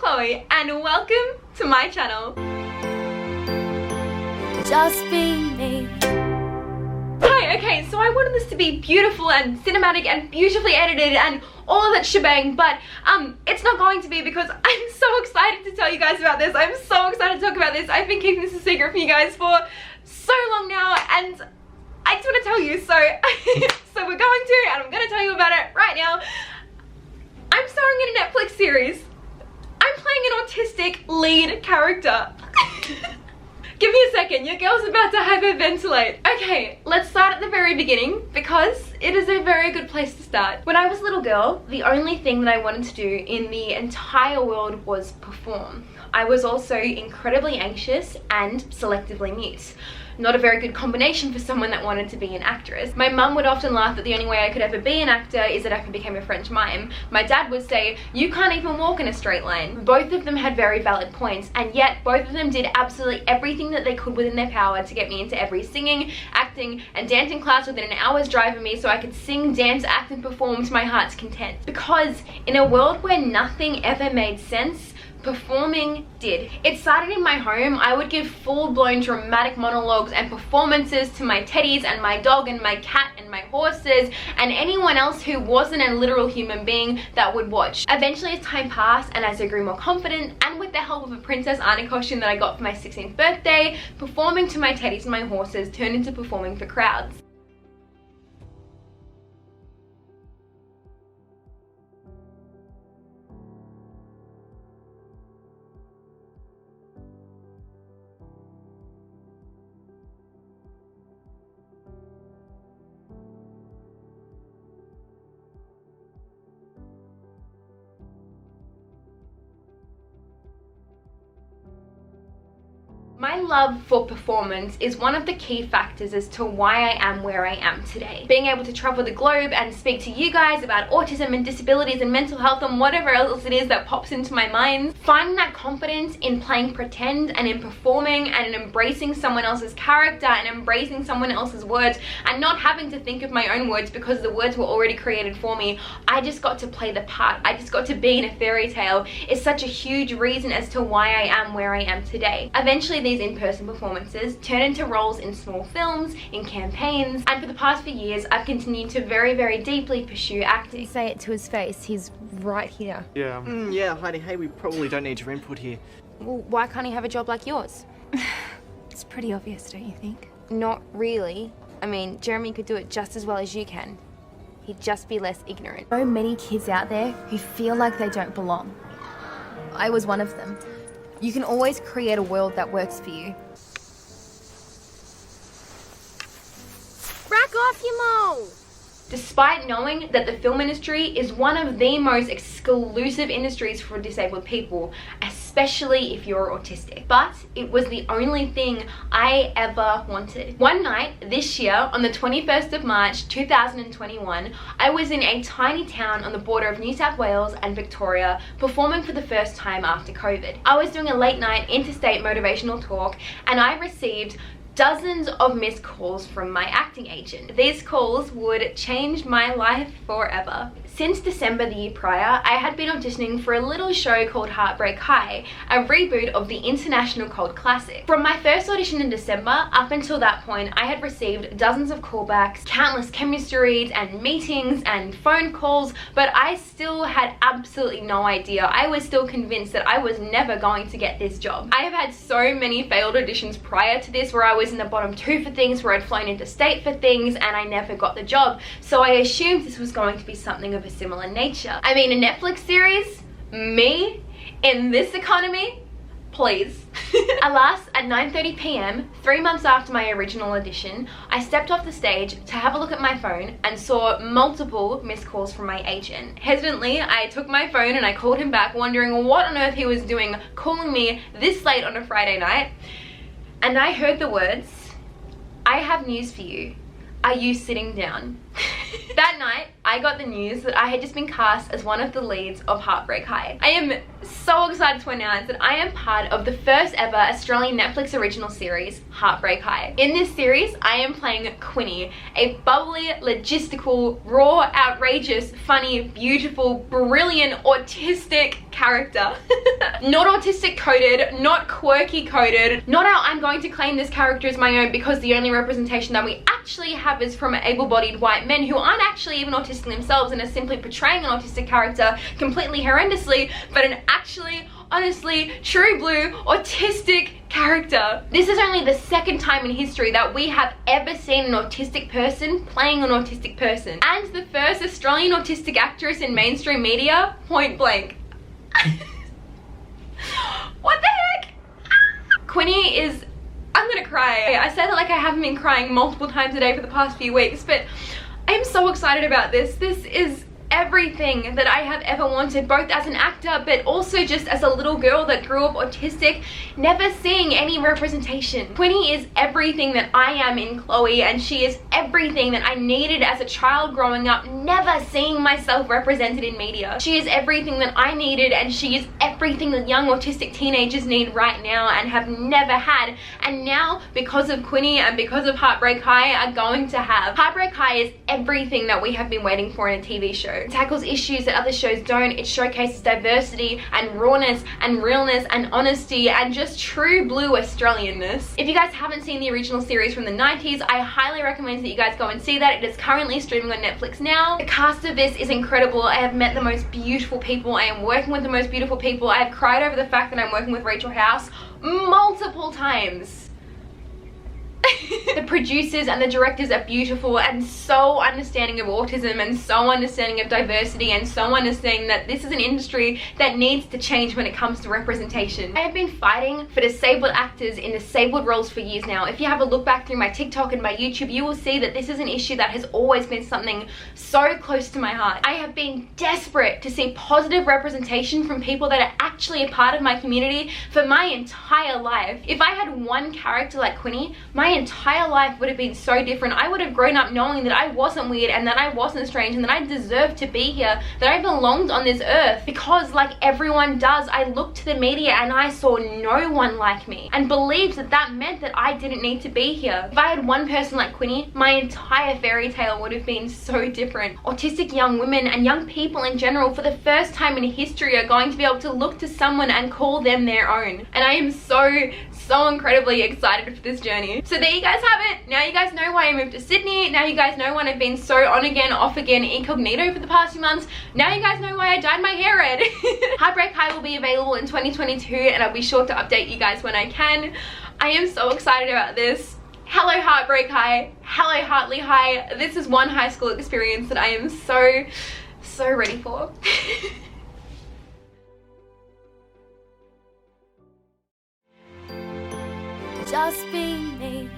Chloe and welcome to my channel. Just being me. Hi, okay, so I wanted this to be beautiful and cinematic and beautifully edited and all of that shebang, but it's not going to be because I'm so excited to tell you guys about this. I'm so excited to talk about this. I've been keeping this a secret from you guys for so long now, and I just want to tell you, so so we're going to, and I'm going to tell you about it right now. I'm starring in a Netflix series. I'm playing an autistic lead character. Give me a second, your girl's about to hyperventilate. Okay, let's start at the very beginning because it is a very good place to start. When I was a little girl, the only thing that I wanted to do in the entire world was perform. I was also incredibly anxious and selectively mute. Not a very good combination for someone that wanted to be an actress. My mum would often laugh that the only way I could ever be an actor is that I became a French mime. My dad would say, you can't even walk in a straight line. Both of them had very valid points, and yet both of them did absolutely everything that they could within their power to get me into every singing, acting, and dancing class within an hour's drive of me so I could sing, dance, act, and perform to my heart's content. Because in a world where nothing ever made sense, performing did. It started in my home. I would give full-blown dramatic monologues and performances to my teddies and my dog and my cat and my horses and anyone else who wasn't a literal human being that would watch. Eventually, as time passed and as I grew more confident, and with the help of a Princess Anna costume that I got for my 16th birthday, performing to my teddies and my horses turned into performing for crowds. My love for performance is one of the key factors as to why I am where I am today. Being able to travel the globe and speak to you guys about autism and disabilities and mental health and whatever else it is that pops into my mind. Finding that confidence in playing pretend and in performing and in embracing someone else's character and embracing someone else's words and not having to think of my own words because the words were already created for me. I just got to play the part. I just got to be in a fairy tale. Is such a huge reason as to why I am where I am today. Eventually, these in-person performances turn into roles in small films, in campaigns, and for the past few years I've continued to very, very deeply pursue acting. Say it to his face, he's right here. Yeah. Yeah, Heidi, hey, we probably don't need your input here. Well, why can't he have a job like yours? It's pretty obvious, don't you think? Not really. I mean, Jeremy could do it just as well as you can. He'd just be less ignorant. So many kids out there who feel like they don't belong. I was one of them. You can always create a world that works for you. Rack off, you mole! Despite knowing that the film industry is one of the most exclusive industries for disabled people, especially if you're autistic. But it was the only thing I ever wanted. One night this year, on the 21st of March 2021, I was in a tiny town on the border of New South Wales and Victoria, performing for the first time after COVID. I was doing a late night interstate motivational talk, and I received dozens of missed calls from my acting agent. These calls would change my life forever. Since December the year prior, I had been auditioning for a little show called Heartbreak High, a reboot of the international cult classic. From my first audition in December, up until that point, I had received dozens of callbacks, countless chemistry reads and meetings and phone calls, but I still had absolutely no idea. I was still convinced that I was never going to get this job. I have had so many failed auditions prior to this where I was in the bottom 2 for things, where I'd flown interstate for things, and I never got the job. So I assumed this was going to be something of a similar nature. I mean, a Netflix series? Me? In this economy? Please. Alas, at 9:30 p.m, 3 months after my original audition, I stepped off the stage to have a look at my phone and saw multiple missed calls from my agent. Hesitantly, I took my phone and I called him back, wondering what on earth he was doing calling me this late on a Friday night. And I heard the words, "I have news for you. Are you sitting down?" That night, I got the news that I had just been cast as one of the leads of Heartbreak High. I am so excited to announce that I am part of the first ever Australian Netflix original series, Heartbreak High. In this series, I am playing Quinny, a bubbly, logistical, raw, outrageous, funny, beautiful, brilliant, autistic character. Not autistic coded, not quirky coded, not how I'm going to claim this character as my own because the only representation that we actually have is from able-bodied white men who aren't actually even autistic themselves and are simply portraying an autistic character completely horrendously, but an actually, honestly, true blue, autistic character. This is only the second time in history that we have ever seen an autistic person playing an autistic person. And the first Australian autistic actress in mainstream media, point blank. What the heck? Quinny is, I'm gonna cry. I said that like I haven't been crying multiple times a day for the past few weeks, but I'm so excited about this. This is everything that I have ever wanted, both as an actor but also just as a little girl that grew up autistic, never seeing any representation. Quinny is everything that I am in Chloe, and she is everything that I needed as a child growing up, never seeing myself represented in media. She is everything that I needed, and she is everything that young autistic teenagers need right now and have never had, and now because of Quinny and because of Heartbreak High are going to have. Heartbreak High is everything that we have been waiting for in a TV show. It tackles issues that other shows don't. It showcases diversity and rawness and realness and honesty and just true blue Australianness. If you guys haven't seen the original series from the 90s, I highly recommend that you guys go and see that. It is currently streaming on Netflix now. The cast of this is incredible. I have met the most beautiful people. I am working with the most beautiful people. I have cried over the fact that I'm working with Rachel House multiple times. The producers and the directors are beautiful and so understanding of autism and so understanding of diversity and so understanding that this is an industry that needs to change when it comes to representation. I have been fighting for disabled actors in disabled roles for years now. If you have a look back through my TikTok and my YouTube, you will see that this is an issue that has always been something so close to my heart. I have been desperate to see positive representation from people that are actually a part of my community for my entire life. If I had one character like Quinny, my entire life would have been so different. I would have grown up knowing that I wasn't weird and that I wasn't strange and that I deserved to be here, that I belonged on this earth, because like everyone does, I looked to the media and I saw no one like me and believed that that meant that I didn't need to be here. If I had one person like Quinny, my entire fairy tale would have been so different. Autistic young women and young people in general for the first time in history are going to be able to look to someone and call them their own. And I am so incredibly excited for this journey. So there you guys have it. Now you guys know why I moved to Sydney. Now you guys know why I've been so on again, off again, incognito for the past few months. Now you guys know why I dyed my hair red. Heartbreak High will be available in 2022 and I'll be sure to update you guys when I can. I am so excited about this. Hello Heartbreak High. Hello Heartleigh High. This is one high school experience that I am so ready for. Just be me.